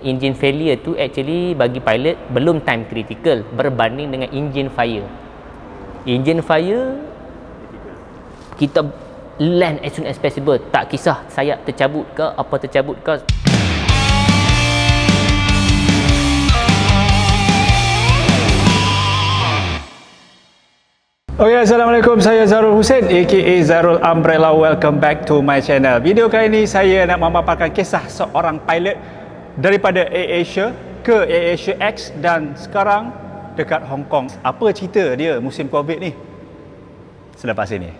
Engine failure tu actually bagi pilot belum time critical berbanding dengan engine fire. Engine fire kita land as soon as possible, tak kisah sayap tercabut ke apa tercabut ke. Okay, Assalamualaikum, saya Zarul Hussein aka Zarul Umbrella. Welcome back to my channel. Video kali ini saya nak memaparkan kisah seorang pilot daripada AirAsia ke AirAsia X dan sekarang dekat Hong Kong. Apa cerita dia musim Covid ni? Selepas ini.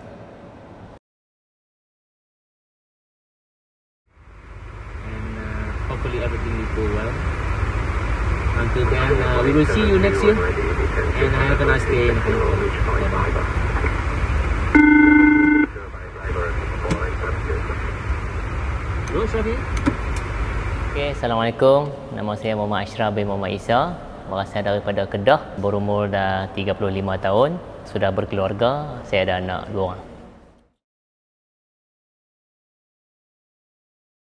Hopefully everything will go well. Until then, we will see you next year. And have a nice day in Hong Kong. Hello, Syafi. Okay, Assalamualaikum. Nama saya Muhammad Ashraf bin Muhammad Isa. Berasal daripada Kedah. Berumur dah 35 tahun. Sudah berkeluarga. Saya ada anak 2 orang.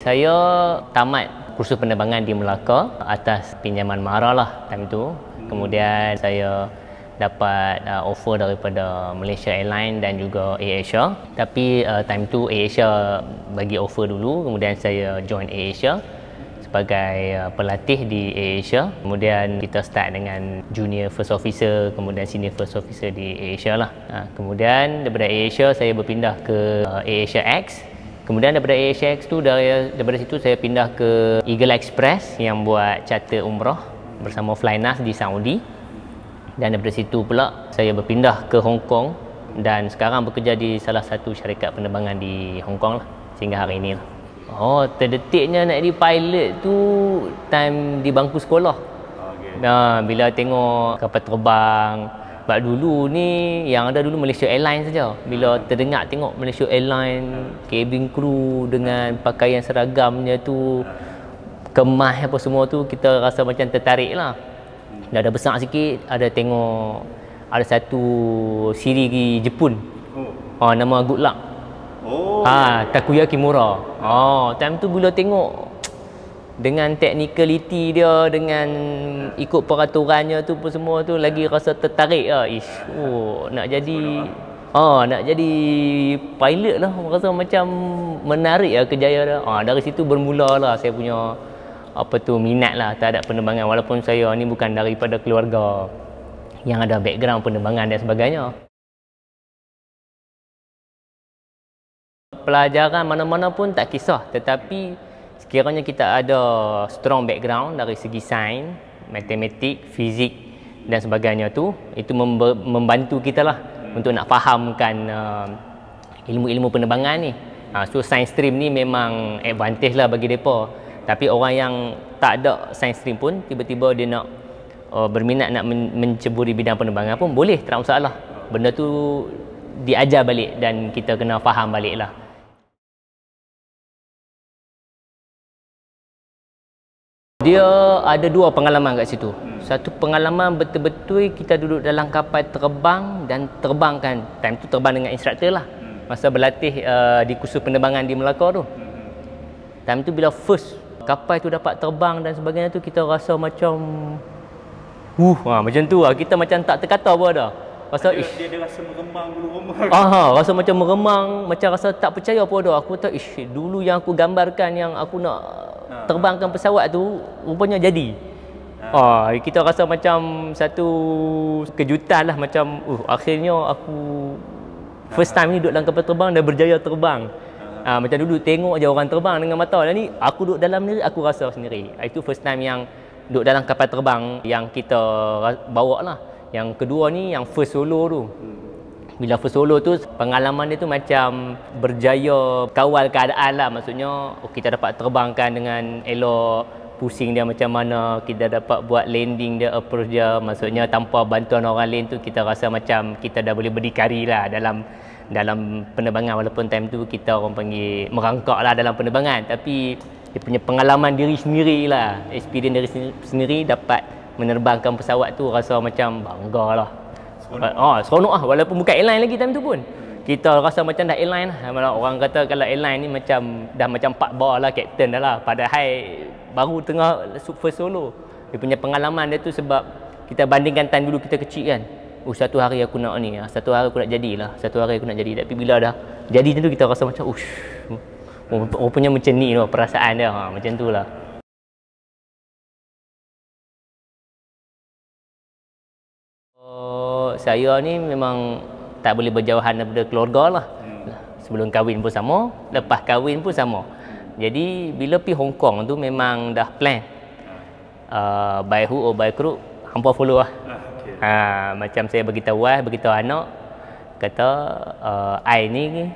Saya tamat kursus penerbangan di Melaka atas pinjaman mara lah time tu. Kemudian saya dapat offer daripada Malaysia Airlines dan juga AirAsia. Tapi time tu AirAsia bagi offer dulu, kemudian saya join AirAsia sebagai pelatih di AirAsia. Kemudian kita start dengan junior first officer, kemudian senior first officer di AirAsia lah. Kemudian daripada AirAsia saya berpindah ke AirAsia X. Kemudian daripada AirAsia X tu, daripada situ saya pindah ke Eagle Express yang buat charter umrah bersama Flynas di Saudi. Dan daripada situ pula saya berpindah ke Hong Kong dan sekarang bekerja di salah satu syarikat penerbangan di Hong Kong lah sehingga hari ini lah. Oh, terdetiknya nak jadi pilot tu time di bangku sekolah. Bila tengok kapal terbang. Sebab dulu ni yang ada dulu Malaysia Airlines saja. Bila terdengar tengok Malaysia Airlines, cabin crew dengan pakaian seragamnya tu, kemas apa semua tu, kita rasa macam tertarik lah. Dah ada besar sikit, ada tengok ada satu siri Jepun. Nama Good Luck. Takuya Kimura. Time tu bila tengok dengan technicality dia, dengan ikut peraturannya tu pun semua tu, lagi rasa tertarik lah. Nak jadi pilot lah. Rasa macam menarik lah kejayaan dia. Dari situ bermula lah saya punya minat lah terhadap penerbangan, walaupun saya ni bukan daripada keluarga yang ada background penerbangan dan sebagainya. Pelajaran mana-mana pun tak kisah, tetapi sekiranya kita ada strong background dari segi sains, matematik, fizik dan sebagainya tu, itu membantu kita lah untuk nak fahamkan ilmu-ilmu penerbangan ni. So science stream ni memang advantage lah bagi mereka. Tapi orang yang tak ada science stream pun tiba-tiba dia nak berminat nak menceburi bidang penerbangan pun boleh, tak masalah. Benda tu diajar balik dan kita kena faham balik lah. Dia ada 2 pengalaman kat situ. Satu pengalaman betul-betul kita duduk dalam kapal terbang dan terbangkan. Time tu terbang dengan instruktor lah. Masa berlatih di kursus penerbangan di Melaka tu. Time tu bila first kapal tu dapat terbang dan sebagainya tu, kita rasa macam macam tu lah. Kita macam tak terkata pun dah. Rasa dia rasa meremang dulu. Rasa macam meremang, macam rasa tak percaya pun dah. Aku tak dulu yang aku gambarkan yang aku nak terbangkan pesawat tu rupanya jadi. Kita rasa macam satu kejutan lah, macam akhirnya aku first time ni duduk dalam kapal terbang dan berjaya terbang. Macam dulu tengok je orang terbang dengan mata, dan ni aku duduk dalam ni aku rasa sendiri. Itu first time yang duduk dalam kapal terbang yang kita bawa lah. Yang kedua ni yang first solo tu. Bila first solo tu, pengalaman dia tu macam berjaya kawal keadaan lah. Maksudnya kita dapat terbangkan dengan elok, pusing dia macam mana, kita dapat buat landing dia, approach dia. Maksudnya tanpa bantuan orang lain tu, kita rasa macam kita dah boleh berdikari lah dalam penerbangan. Walaupun time tu kita orang panggil merangkak lah dalam penerbangan, tapi dia punya pengalaman diri sendiri lah, experience diri sendiri dapat menerbangkan pesawat tu, rasa macam bangga lah. Seronok lah, walaupun bukan airline lagi time tu pun. kita rasa macam dah airline lah. Orang kata kalau airline ni macam dah macam 4 bar lah, kapten dah lah. Padahal baru tengah first solo. Dia punya pengalaman dia tu sebab kita bandingkan time dulu kita kecil kan. Satu hari aku nak ni, satu hari aku nak jadilah, satu hari aku nak jadi. Tapi bila dah jadi tu kita rasa macam rupanya macam ni tu perasaan dia. Macam tu lah. Saya ni memang tak boleh berjauhan daripada keluarga lah. Sebelum kahwin pun sama, lepas kahwin pun sama. Jadi bila pergi Hong Kong tu memang dah plan. By hook or by crook, hampa follow lah. Macam saya beritahu anak, kata I ni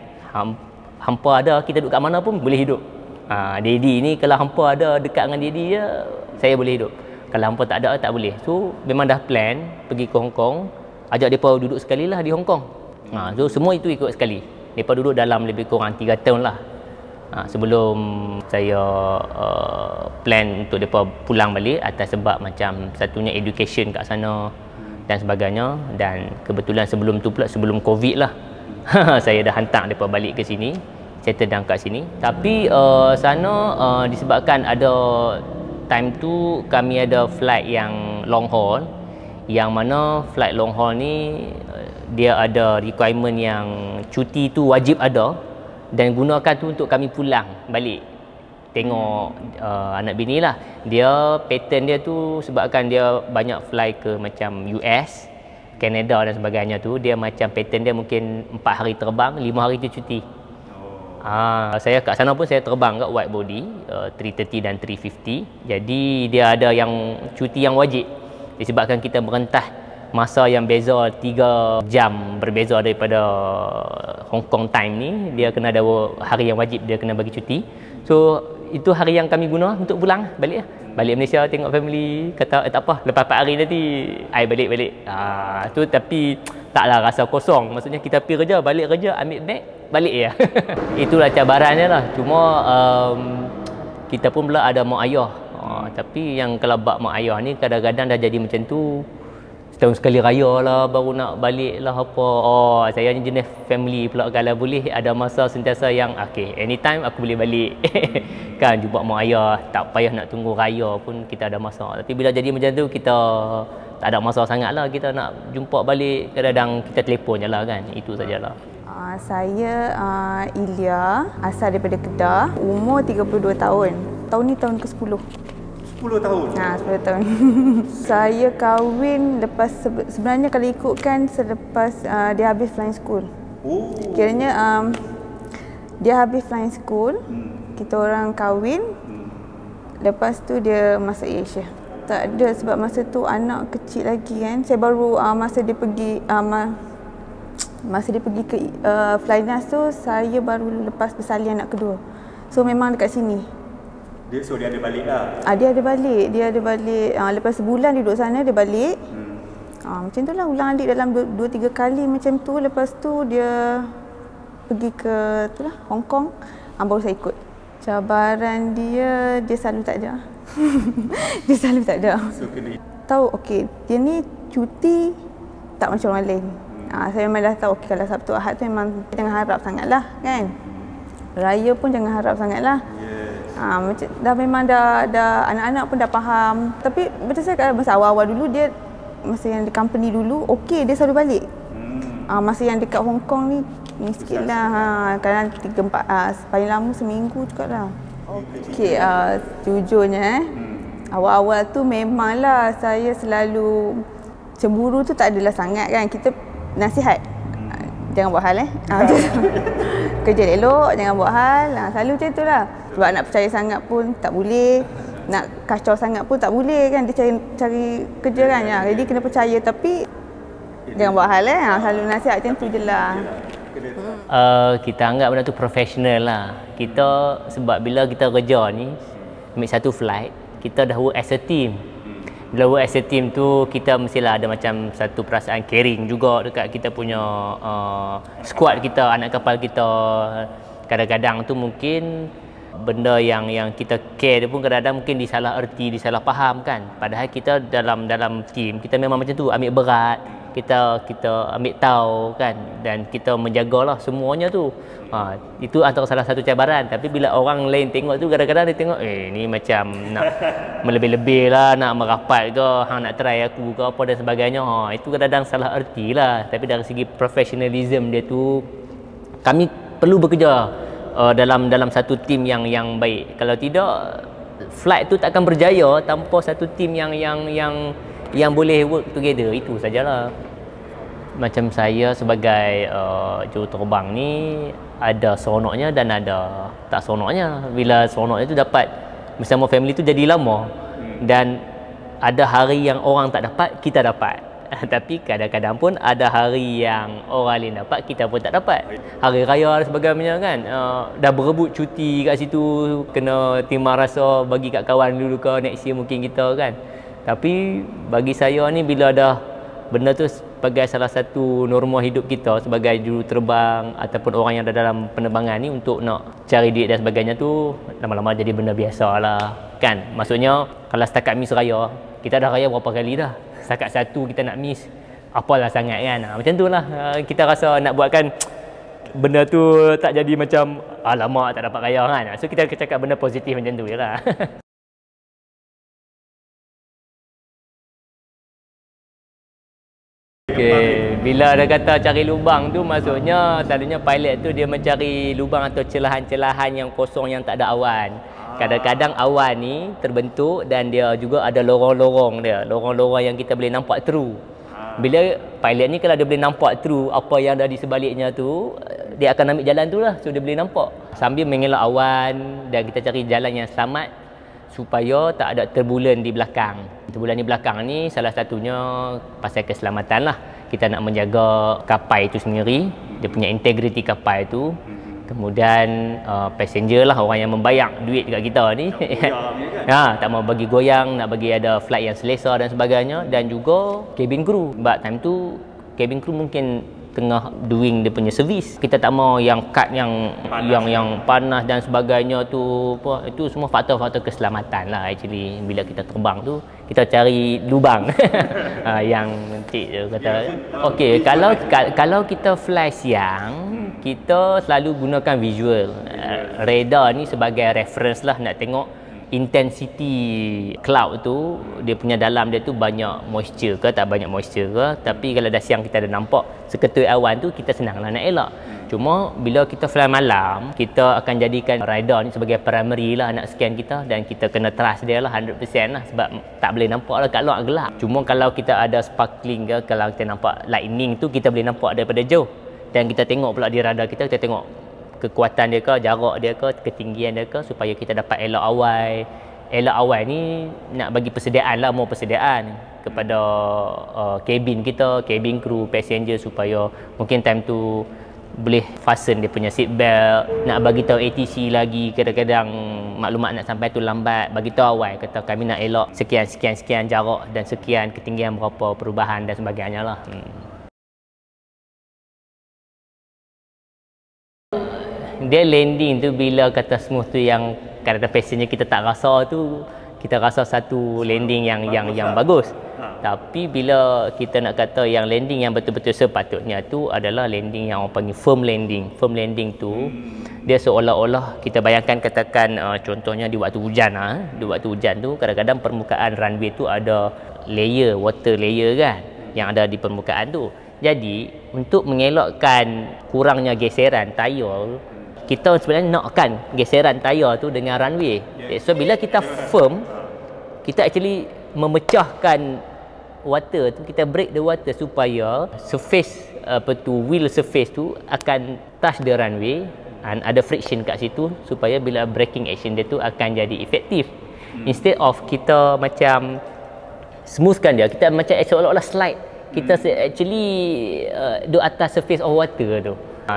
hampa ada kita duduk kat mana pun boleh hidup. Daddy ni kalau hampa ada dekat dengan daddy je, saya boleh hidup. Kalau hampa tak ada, tak boleh. So memang dah plan pergi ke Hong Kong, ajak mereka duduk sekali lah di Hong Kong. So semua itu ikut sekali. Mereka duduk dalam lebih kurang 3 tahun lah. Sebelum saya plan untuk mereka pulang balik atas sebab macam satunya education kat sana dan sebagainya. Dan kebetulan sebelum tu pula, sebelum COVID lah, saya dah hantar mereka balik ke sini, settle down kat sini. Tapi sana disebabkan ada time tu kami ada flight yang long haul, yang mana flight long haul ni dia ada requirement yang cuti tu wajib ada, dan gunakan tu untuk kami pulang balik tengok anak bini lah. Dia pattern dia tu sebabkan dia banyak fly ke macam US, Canada dan sebagainya tu, dia macam pattern dia mungkin 4 hari terbang, 5 hari tu cuti. Saya kat sana pun saya terbang kat wide body 330 dan 350. Jadi dia ada yang cuti yang wajib. Disebabkan kita merentah masa yang beza 3 jam berbeza daripada Hong Kong time ni, dia kena ada hari yang wajib dia kena bagi cuti. So itu hari yang kami guna untuk pulang balik Malaysia, tengok family. Kata tak apa, lepas 4 hari nanti I balik. Tu tapi taklah rasa kosong. Maksudnya kita pergi kerja, balik kerja, ambil beg, balik ya. Itulah cabarannya lah. Cuma kita pun pula ada mak ayah. Tapi yang kalau bab mak ayah ni kadang-kadang dah jadi macam tu, setahun sekali raya lah baru nak balik lah apa. Saya ni jenis family pula, kalau boleh ada masa sentiasa yang okay, anytime aku boleh balik. Kan jumpa mak ayah, tak payah nak tunggu raya pun kita ada masa. Tapi bila jadi macam tu kita tak ada masa sangat lah, kita nak jumpa balik, kadang-kadang kita telefon je lah kan, itu sajalah. Saya Ilya, asal daripada Kedah, umur 32 tahun. Tahun ni tahun ke-10. 10 tahun? 10 tahun. Saya kahwin lepas, sebenarnya kalau ikutkan selepas dia habis flying school. Kiranya dia habis flying school, kita orang kahwin, lepas tu dia masuk Asia. Tak ada, sebab masa tu anak kecil lagi kan. Saya baru masa dia pergi ke Flynas tu, saya baru lepas bersalinan anak kedua. So memang dekat sini. So dia ada balik lah? Dia ada balik. Lepas sebulan dia duduk sana, dia balik. Macam tu lah, ulang-alik dalam 2-3 kali macam tu. Lepas tu dia pergi ke Hong Kong, baru saya ikut. Cabaran dia selalu tak ada. Dia selalu tak ada. So kena tahu, okey, dia ni cuti tak macam orang lain. Saya memang dah tahu, okey, kalau Sabtu Ahad tu memang jangan harap sangatlah kan. Raya pun jangan harap sangatlah. Macam dah memang dah anak-anak pun dah faham. Tapi macam saya kata masa awal-awal dulu, dia masa yang di company dulu okey, dia selalu balik. Masa yang dekat Hong Kong ni sikit lah. Kadang 3-4 paling lama seminggu juga lah. Okey, jujurnya awal-awal tu memanglah saya selalu cemburu tu, tak adalah sangat kan. Kita nasihat, jangan buat hal kerja elok, jangan buat hal. Selalu macam tu lah. Sebab nak percaya sangat pun tak boleh, nak kacau sangat pun tak boleh kan. Dia cari kerja kan. Jadi kena percaya, tapi jangan buat hal selalu nasihat macam tu je lah. Kita anggap benda tu profesional lah. Kita sebab bila kita kerja ni, ambil satu flight, kita dah work as a team. Bila work as a team tu, kita mestilah ada macam satu perasaan caring juga dekat kita punya squad kita, anak kapal kita. Kadang-kadang tu mungkin benda yang kita care pun kadang-kadang mungkin disalah erti, disalah faham kan. Padahal kita dalam team, kita memang macam tu, ambil berat. kita ambil tahu kan, dan kita menjagalah semuanya tu. Itu antara salah satu cabaran. Tapi bila orang lain tengok tu, kadang-kadang dia tengok ni macam nak melebih-lebih lah, nak merapat ke, hang nak try aku ke apa dan sebagainya. Itu kadang-kadang salah erti lah. Tapi dari segi professionalism dia tu, kami perlu bekerja dalam satu tim yang baik. Kalau tidak, flight tu takkan berjaya tanpa satu tim yang boleh work together. Itu sajalah. Macam saya sebagai juruterbang ni, ada seronoknya dan ada tak seronoknya. Bila seronoknya tu dapat bersama family tu jadi lama, dan ada hari yang orang tak dapat, kita dapat. Tapi kadang-kadang pun ada hari yang orang lain dapat, kita pun tak dapat. Hari raya dan sebagainya kan, dah berebut cuti kat situ, kena timbang rasa bagi kat kawan dulu ke, next year mungkin kita kan. Tapi bagi saya ni, bila dah benda tu sebagai salah satu norma hidup kita sebagai juruterbang ataupun orang yang ada dalam penerbangan ni, untuk nak cari duit dan sebagainya tu, lama-lama jadi benda biasa lah kan. Maksudnya kalau setakat miss raya, kita dah raya berapa kali dah, setakat satu kita nak miss, apalah sangat kan. Macam tu lah, kita rasa nak buatkan benda tu tak jadi macam alamak tak dapat raya kan. So kita cakap benda positif macam tu je lah. Okay. Bila ada kata cari lubang tu, maksudnya selalunya pilot tu dia mencari lubang atau celahan-celahan yang kosong, yang tak ada awan. Kadang-kadang awan ni terbentuk dan dia juga ada lorong-lorong dia, lorong-lorong yang kita boleh nampak through. Bila pilot ni, kalau dia boleh nampak through apa yang ada di sebaliknya tu, dia akan ambil jalan tu lah. So dia boleh nampak sambil mengelak awan, dan kita cari jalan yang selamat supaya tak ada terbulan di belakang. Terbulan di belakang ni salah satunya pasal keselamatan lah. Kita nak menjaga kapal itu sendiri, dia punya integriti kapal itu. Kemudian passenger lah, orang yang membayar duit dekat kita ni. Tak mau bagi goyang, nak bagi ada flight yang selesa dan sebagainya. Dan juga cabin crew. Sebab time tu cabin crew mungkin tengah doing dia punya servis. Kita tak mau yang cut yang panas dan sebagainya tu. Itu semua faktor-faktor keselamatan lah actually. Bila kita terbang tu, kita cari lubang. Yang cik tu kata, okey, kalau kita fly siang, kita selalu gunakan visual. Radar ni sebagai reference lah, nak tengok intensity cloud tu, dia punya dalam dia tu banyak moisture ke tak banyak moisture ke. Tapi kalau dah siang kita ada nampak seketut awan tu, kita senanglah nak elak. Cuma bila kita fly malam, kita akan jadikan radar ni sebagai primary lah, nak scan kita, dan kita kena trust dia lah 100% lah, sebab tak boleh nampak lah kat luar gelap. Cuma kalau kita ada sparkling ke, kalau kita nampak lightning tu, kita boleh nampak daripada jauh. Dan kita tengok pula di radar kita tengok kekuatan dia ke, jarak dia ke, ketinggian dia ke, supaya kita dapat elak awal. Elak awal ni nak bagi persediaan lah, mau persediaan kepada cabin kita, cabin crew, passenger, supaya mungkin time tu boleh fasten dia punya seat belt, nak bagi tahu ATC lagi, kadang-kadang maklumat nak sampai tu lambat, bagi tahu awal, kata kami nak elak sekian jarak dan sekian ketinggian berapa, perubahan dan sebagainya lah. Dia landing tu, bila kata smooth tu, yang kadang-kadang passenger kita tak rasa tu, kita rasa satu landing yang bagus. Tapi bila kita nak kata yang landing yang betul-betul sepatutnya tu adalah landing yang orang panggil firm landing. Firm landing tu dia seolah-olah kita bayangkan, katakan contohnya di waktu hujan. Di waktu hujan tu kadang-kadang permukaan runway tu ada layer, water layer kan, yang ada di permukaan tu. Jadi untuk mengelakkan kurangnya geseran tayar, kita sebenarnya nakkan geseran tayar tu dengan runway. So bila kita firm, kita actually memecahkan water tu, kita break the water supaya surface wheel surface tu akan touch the runway, and ada friction kat situ, supaya bila braking action dia tu akan jadi efektif. Instead of kita macam smoothkan dia, kita macam seolah-olah slide, kita actually duduk atas surface of water tu.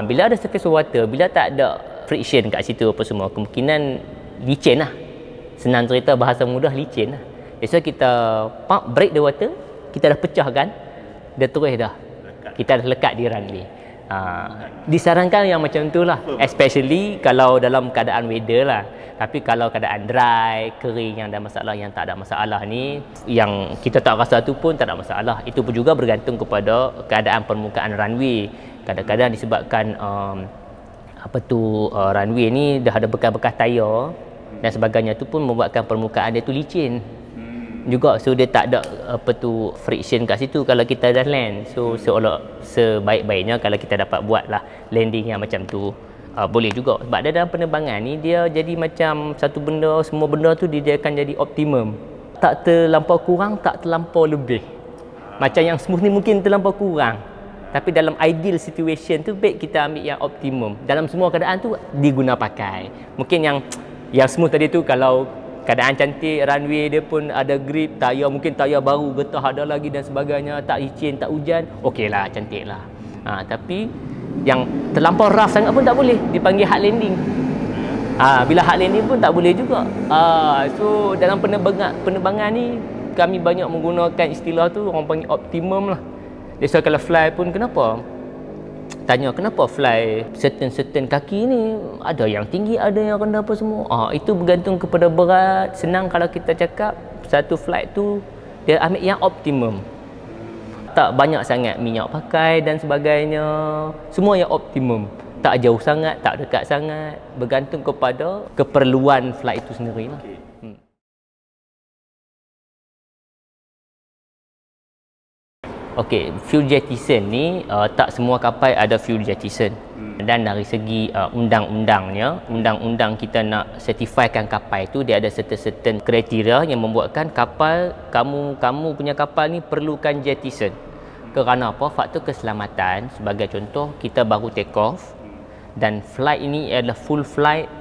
Bila ada surface of water, bila tak ada friction kat situ apa semua, kemungkinan licin lah. Senang cerita, bahasa mudah, licin lah. So kita pump, break the water, kita dah pecahkan, dia terus dah, kita dah lekat di runway. Disarankan yang macam tu lah, especially kalau dalam keadaan weather lah. Tapi kalau keadaan dry, kering, yang ada masalah, yang tak ada masalah ni, yang kita tak rasa tu pun tak ada masalah. Itu pun juga bergantung kepada keadaan permukaan runway. Kadang-kadang disebabkan runway ni dah ada bekas-bekas tayar dan sebagainya, tu pun membuatkan permukaan dia tu licin juga, so dia tak ada friction kat situ kalau kita dah land. So sebaik-baiknya kalau kita dapat buatlah landing yang macam tu, boleh juga. Sebab dalam penerbangan ni dia jadi macam satu benda, semua benda tu dia akan jadi optimum, tak terlampau kurang, tak terlampau lebih. Macam yang smooth ni mungkin terlampau kurang, tapi dalam ideal situation tu baik kita ambil yang optimum. Dalam semua keadaan tu diguna pakai. Mungkin yang smooth tadi tu, kalau keadaan cantik, runway dia pun ada grip, tayar mungkin tayar baru, getah ada lagi dan sebagainya, tak licin, tak hujan, okeylah, cantik lah. Tapi yang terlampau rough sangat pun tak boleh, dipanggil hard landing. Bila hard landing pun tak boleh juga. So dalam penerbangan ni kami banyak menggunakan istilah tu, orang panggil optimum lah. Jadi kalau fly pun, kenapa? Tanya kenapa fly certain kaki ni ada yang tinggi, ada yang rendah, apa semua. Itu bergantung kepada berat. Senang kalau kita cakap satu flight tu dia ambil yang optimum. Tak banyak sangat minyak pakai dan sebagainya. Semua yang optimum. Tak jauh sangat, tak dekat sangat. Bergantung kepada keperluan flight itu sendirilah. Okey, fuel jettison ni tak semua kapal ada fuel jettison. Dan dari segi undang-undang kita nak sertifikan kapal itu, dia ada certain kriteria yang membuatkan kapal kamu punya kapal ni perlukan jettison. Kerana apa? Faktor keselamatan. Sebagai contoh, kita baru take off dan flight ini adalah full flight,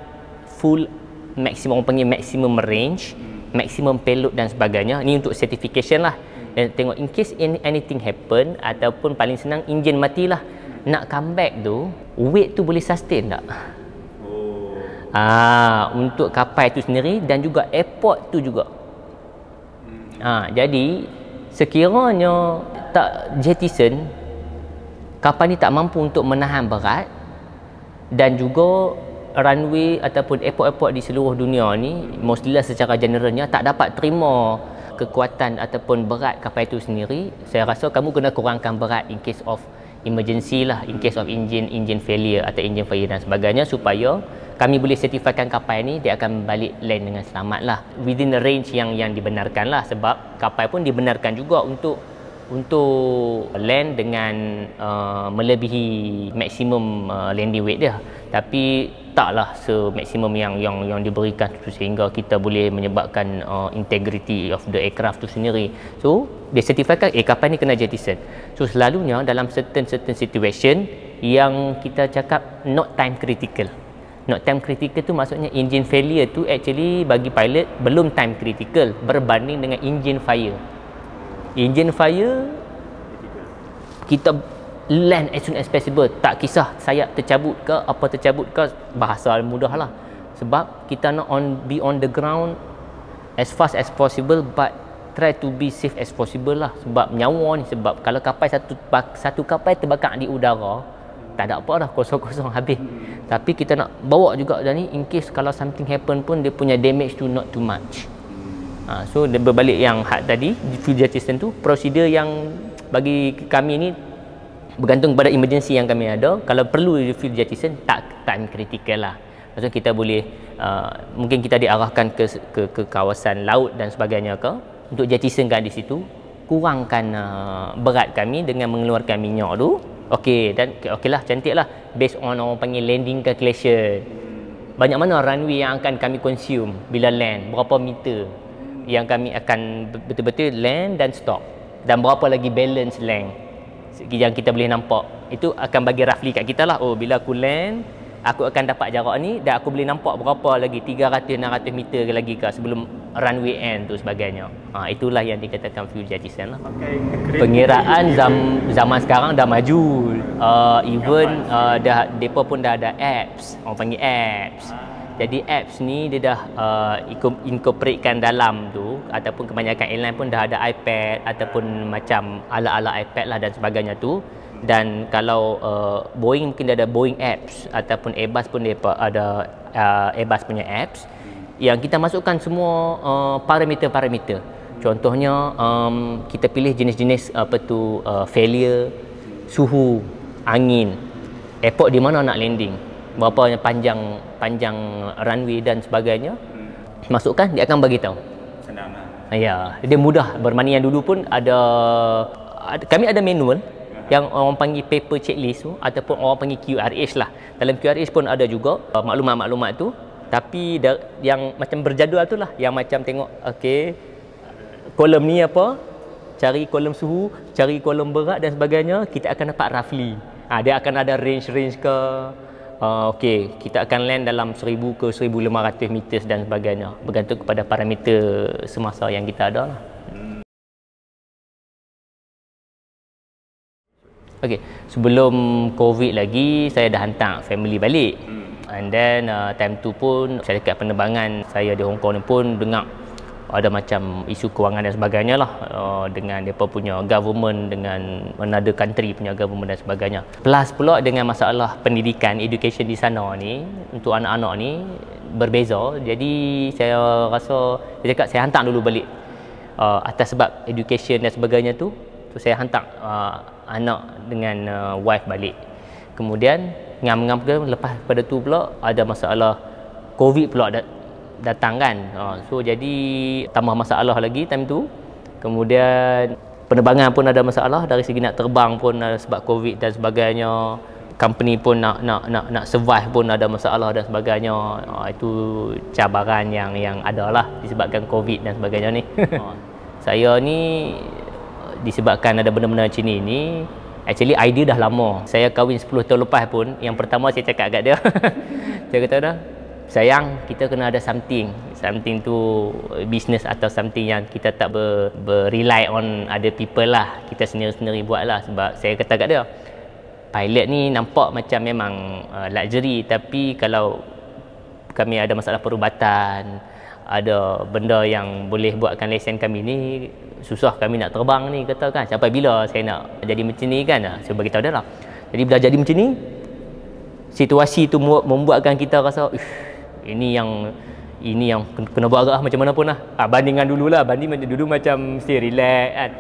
full maximum, orang panggil maximum range, maximum payload dan sebagainya. Ini untuk certification lah. Dan tengok in case anything happen, ataupun paling senang enjin matilah, nak come back tu, weight tu boleh sustain tak? Untuk kapal tu sendiri dan juga airport tu juga. Jadi sekiranya tak jettison, kapal ni tak mampu untuk menahan berat, dan juga runway ataupun airport-airport di seluruh dunia ni, mostly lah secara generalnya, tak dapat terima kekuatan ataupun berat kapal itu sendiri. Saya rasa kamu kena kurangkan berat in case of emergency lah, in case of engine failure atau engine fire dan sebagainya, supaya kami boleh sertifikan kapal ni dia akan balik land dengan selamat lah, within the range yang dibenarkan lah. Sebab kapal pun dibenarkan juga untuk land dengan melebihi maksimum landing weight dia, tapi taklah semaksimum yang diberikan tu, sehingga kita boleh menyebabkan integrity of the aircraft tu sendiri. So dia sertifikan kapal ni kena jettison. So selalunya dalam certain situation yang kita cakap not time critical. Not time critical tu maksudnya engine failure tu actually bagi pilot belum time critical berbanding dengan engine fire. Engine fire kita land as soon as possible, tak kisah sayap tercabut ke apa tercabut ke, bahasa mudah lah. Sebab kita nak be on the ground as fast as possible, but try to be safe as possible lah. Sebab nyawa ni, sebab kalau kapal satu kapal terbakar di udara, tak ada apa dah, kosong-kosong habis. Tapi kita nak bawa juga dan ni in case kalau something happen pun dia punya damage tu not too much. So dia berbalik yang hak tadi, fuel jettison tu prosedur yang bagi kami ni bergantung pada emergency yang kami ada. Kalau perlu fuel jettison, tak time critical lah. Maksudnya kita boleh mungkin kita diarahkan ke kawasan laut dan sebagainya ke, untuk jettisonkan di situ, kurangkan berat kami dengan mengeluarkan minyak tu. Okeylah, cantik lah, based on orang panggil landing calculation. Banyak mana runway yang akan kami consume bila land, berapa meter yang kami akan betul-betul land dan stop, dan berapa lagi balance length yang kita boleh nampak. Itu akan bagi roughly kat kita lah, bila aku land aku akan dapat jarak ni, dan aku boleh nampak berapa lagi 300-600 meter lagi ke sebelum runway end tu sebagainya. Itulah yang dikatakan fuel jettison lah. Pengiraan zaman sekarang dah maju, even depa pun dah ada apps, orang panggil apps. Jadi apps ni dia dah incorporatekan dalam tu, ataupun kebanyakan airline pun dah ada iPad ataupun macam ala-ala iPad lah dan sebagainya tu. Dan kalau Boeing mungkin ada Boeing apps ataupun Airbus pun dia ada Airbus punya apps yang kita masukkan semua parameter-parameter. Contohnya kita pilih jenis-jenis failure, suhu, angin, airport di mana nak landing, berapa panjang runway dan sebagainya. Masukkan, dia akan bagi tahu. Senang lah. Ya, dia mudah. Bermakna yang dulu pun kami ada manual yang orang panggil paper checklist tu ataupun orang panggil QRH lah. Dalam QRH pun ada juga maklumat-maklumat tu, tapi yang macam berjadual tu lah, yang macam tengok okey kolom ni apa, cari kolom suhu, cari kolom berat dan sebagainya, kita akan dapat roughly. Dia akan ada range ke okey, kita akan land dalam 1000 ke 1500 meter dan sebagainya, bergantung kepada parameter semasa yang kita ada lah. Okey, sebelum COVID lagi saya dah hantar family balik. And then time tu pun syarikat penerbangan saya di Hong Kong ni pun dengar ada macam isu kewangan dan sebagainya lah, dengan mereka punya government, dengan another country punya government dan sebagainya. Plus pula dengan masalah pendidikan, education di sana ni untuk anak-anak ni berbeza. Jadi saya rasa, saya cakap saya hantar dulu balik atas sebab education dan sebagainya tu. So saya hantar anak dengan wife balik. Kemudian ngam-ngam lepas pada tu pula ada masalah COVID pula datang kan. So jadi tambah masalah lagi time tu. Kemudian penerbangan pun ada masalah, dari segi nak terbang pun sebab COVID dan sebagainya. Company pun nak survive pun ada masalah dan sebagainya. Itu cabaran yang ada lah disebabkan COVID dan sebagainya ni. Saya ni disebabkan ada benda-benda macam ni, actually idea dah lama. Saya kahwin 10 tahun lepas pun, yang pertama saya cakap kat dia, saya kata dah, sayang, kita kena ada something tu business atau something yang kita tak rely on other people lah, kita sendiri-sendiri buat lah. Sebab saya kata kat dia, pilot ni nampak macam memang luxury, tapi kalau kami ada masalah perubatan, ada benda yang boleh buatkan lesen kami ni, susah kami nak terbang ni, kata kan, sampai bila saya nak jadi macam ni kan. Saya beritahu dia lah. Jadi bila jadi macam ni, situasi tu membuatkan kita rasa ini yang kena buat agak macam mana pun lah. Bandingkan dulu lah, dulu macam mesti relax kan,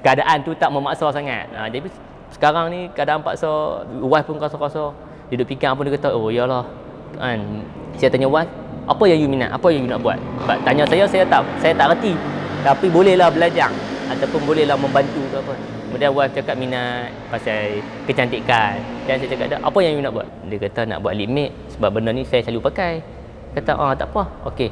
keadaan tu tak memaksa sangat. Jadi sekarang ni keadaan paksa, wife pun rasa dia duduk fikir apa, dia kata oh yalah kan. Saya tanya wife, apa yang you minat, apa yang you nak buat. Sebab tanya saya tak reti, tapi bolehlah belajar ataupun bolehlah membantu ke apa. Kemudian wife cakap minat pasal kecantikan, dan saya cakap apa yang you nak buat. Dia kata nak buat lip matte, sebab benda ni saya selalu pakai. Kata tak apa, okey,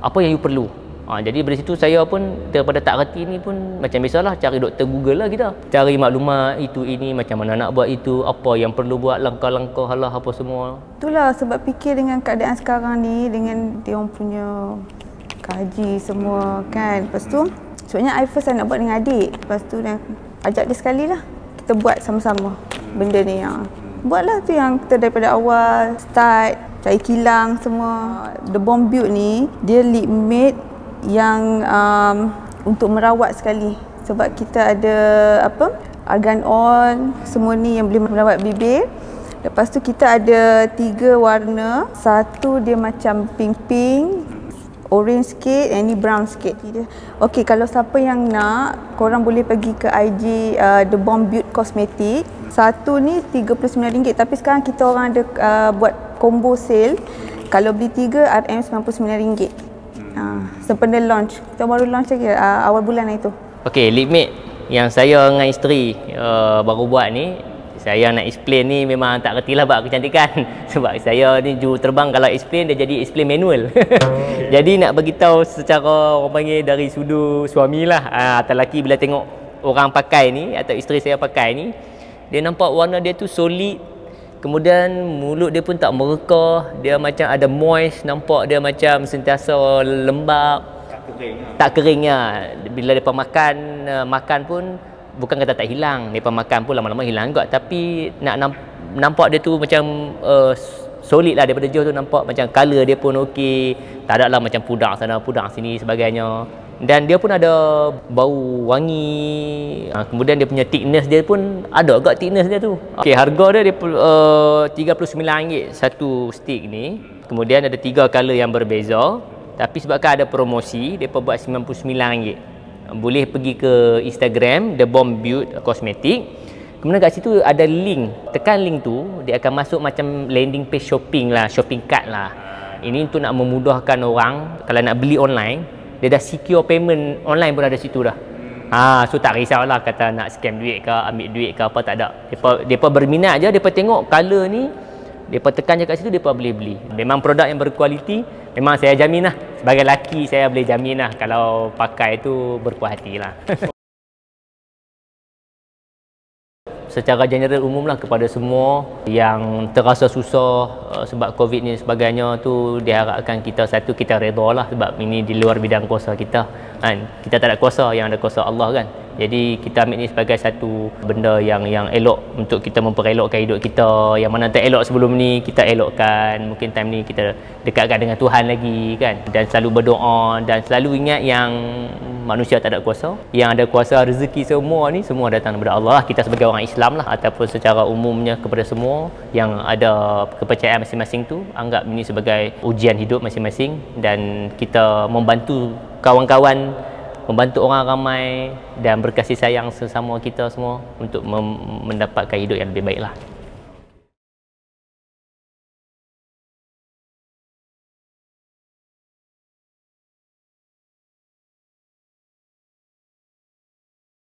apa yang you perlu. Jadi dari situ saya pun daripada tak reti ni pun macam biasalah, cari doktor Google lah kita, cari maklumat itu ini, macam mana nak buat itu, apa yang perlu buat, langkah-langkah halah apa semua. Itulah sebab fikir dengan keadaan sekarang ni, dengan dia orang punya gaji semua kan. Lepas tu sebenarnya I first nak buat dengan adik, lepas tu dan ajak dia sekali lah, kita buat sama-sama benda ni. Buatlah tu yang kita daripada awal start, cari kilang semua. The Bomb Build ni dia lip matte yang untuk merawat sekali, sebab kita ada argan on semua ni yang boleh merawat bibir. Lepas tu kita ada 3 warna, satu dia macam pink, orange sikit, and ni brown sikit. Okey, kalau siapa yang nak, korang boleh pergi ke IG The Bomb Build Cosmetic. Satu ni RM39, tapi sekarang kita orang ada buat combo sale. Kalau beli 3 RM99. Sempena launch, kita baru launch lagi awal bulan itu. Okey, lip matte yang saya dengan isteri baru buat ni, saya nak explain ni memang tak reti lah bab kecantikan. Sebab saya ni juru terbang, kalau explain dia jadi explain manual. Jadi nak bagi tahu secara orang panggil dari sudut suami lah, atau lelaki bila tengok orang pakai ni atau isteri saya pakai ni, dia nampak warna dia tu solid. Kemudian mulut dia pun tak merekah, dia macam ada moist, nampak dia macam sentiasa lembab, tak keringnya. Bila mereka makan pun bukan kata tak hilang, mereka makan pun lama-lama hilang juga, tapi nampak dia tu macam solid lah. Daripada jauh tu nampak macam colour dia pun okey, tak ada lah macam pudar sana pudar sini sebagainya. dan dia pun ada bau wangi. Kemudian dia punya thickness dia pun ada agak thickness dia tu. Okey, harga dia RM39 satu stick ni. Kemudian ada 3 color yang berbeza, tapi sebabkan ada promosi depa buat RM99. Boleh pergi ke Instagram The Bomb Beauty Cosmetic. Kemudian kat situ ada link. Tekan link tu, dia akan masuk macam landing page shopping lah, shopping cart lah. Ini untuk nak memudahkan orang kalau nak beli online. Dia dah secure payment online pun ada situ dah. So tak risaulah kata nak scam duit ke, ambil duit ke apa, tak ada. Depa berminat je, depa tengok color ni, depa tekan je kat situ, depa boleh beli. Memang produk yang berkualiti, memang saya jamin lah. Sebagai lelaki saya boleh jamin lah kalau pakai tu berpuas hati lah. Secara general umumlah kepada semua yang terasa susah sebab COVID ni sebagainya tu, diharapkan kita satu, kita redha lah sebab ini di luar bidang kuasa kita kan. Kita tak ada kuasa, yang ada kuasa Allah kan. Jadi kita ambil ni sebagai satu benda yang elok untuk kita memperelokkan hidup kita. Yang mana tak elok sebelum ni kita elokkan. Mungkin time ni kita dekatkan dengan Tuhan lagi kan. Dan selalu berdoa dan selalu ingat yang manusia tak ada kuasa. Yang ada kuasa rezeki semua ni semua datang daripada Allah. Kita sebagai orang Islam lah ataupun secara umumnya kepada semua yang ada kepercayaan masing-masing tu, anggap ini sebagai ujian hidup masing-masing dan kita membantu kawan-kawan, membantu orang ramai dan berkasih sayang sesama kita semua untuk mendapatkan hidup yang lebih baik lah.